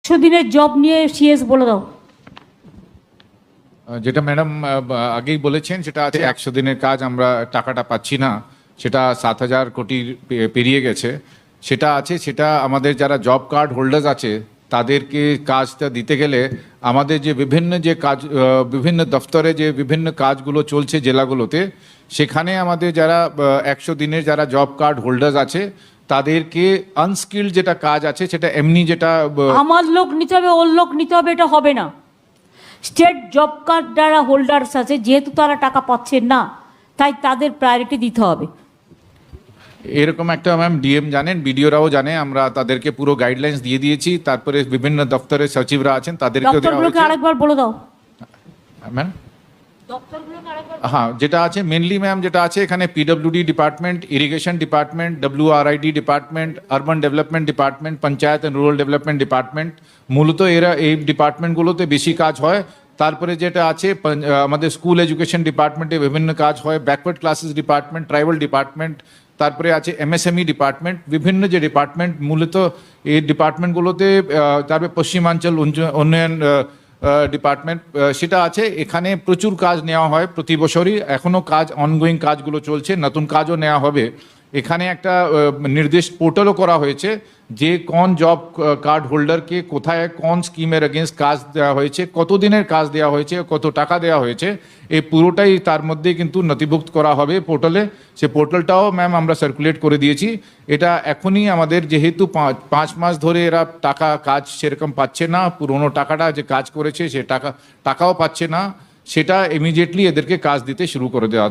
100 দিনের জব নিয়ে সিএস বলে দাও। যেটা ম্যাডাম আগেই বলেছেন সেটা আছে 100 দিনের কাজ আমরা টাকাটা পাচ্ছি না, সেটা 7,000 কোটির পেরিয়ে গেছে। সেটা আছে, সেটা আমাদের যারা জব কার্ড হোল্ডার্স আছে তাদেরকে কাজটা দিতে গেলে আমাদের যে বিভিন্ন দফতরে যে বিভিন্ন কাজগুলো চলছে জেলাগুলোতে, সেখানে আমাদের যারা 100 দিনের যারা জব কার্ড হোল্ডার্স আছে তাদেরকে আনস্কিল্ড যেটা কাজ আছে সেটা এমনি যেটা আমার লোক নিতে হবে, ওর লোক নিতে হবে, এটা হবে না। স্টেট জব কার্ড যারা হোল্ডার্স আছে, যেহেতু তারা টাকা পাচ্ছেন না, তাই তাদের প্রায়োরিটি দিতে হবে। এরকম একটা ম্যাম ডিএম জানেন, বিডিওরাও জানে, আমরা তাদেরকে পুরো গাইডলাইন্স দিয়ে দিয়েছি। তারপরে বিভিন্ন দপ্তরের সচিবরা আছেন তাদেরকেও দেওয়া দপ্তরগুলোকে হয়েছে। আরেকবার বলে দাও। ম্যাম দপ্তরগুলোকে আরেকবার। হ্যাঁ, যেটা আছে মেনলি ম্যাম যেটা আছে এখানে PWD department, irrigation department, WRID department, urban development department, panchayat and rural development department, মূলত এরা এই ডিপার্টমেন্টগুলোতে বেশি কাজ হয়। তারপরে যেটা আছে আমাদের স্কুল এডুকেশন ডিপার্টমেন্টে বিভিন্ন কাজ হয়, backward classes department, tribal department, তারপরে আছে MSME ডিপার্টমেন্ট, বিভিন্ন যে ডিপার্টমেন্ট মূলত এই ডিপার্টমেন্টগুলোতে, তারপরে পশ্চিমাঞ্চল উন্নয়ন ডিপার্টমেন্ট সেটা আছে। এখানে প্রচুর কাজ নেওয়া হয় প্রতি বছরই, এখনও কাজ অনগোয়িং কাজগুলো চলছে, নতুন কাজও নেওয়া হবে। এখানে একটা নির্দেশ পোর্টালও করা হয়েছে যে কোন জব কার্ড হোল্ডারকে কোথায় কোন স্কিমের এগেনস্ট কাজ দেওয়া হয়েছে, কত দিনের কাজ দেওয়া হয়েছে, কত টাকা দেওয়া হয়েছে, এই পুরোটাই তার মধ্যে কিন্তু নথিভুক্ত করা হবে পোর্টালে। সে পোর্টালটাও ম্যাম আমরা সার্কুলেট করে দিয়েছি। এটা এখনই আমাদের যেহেতু 5 মাস ধরে এরা কাজ সেরকম পাচ্ছে না, পুরোনো টাকাটা যে কাজ করেছে সে টাকাও পাচ্ছে না, সেটা ইমিডিয়েটলি এদেরকে কাজ দিতে শুরু করে দেওয়া হবে।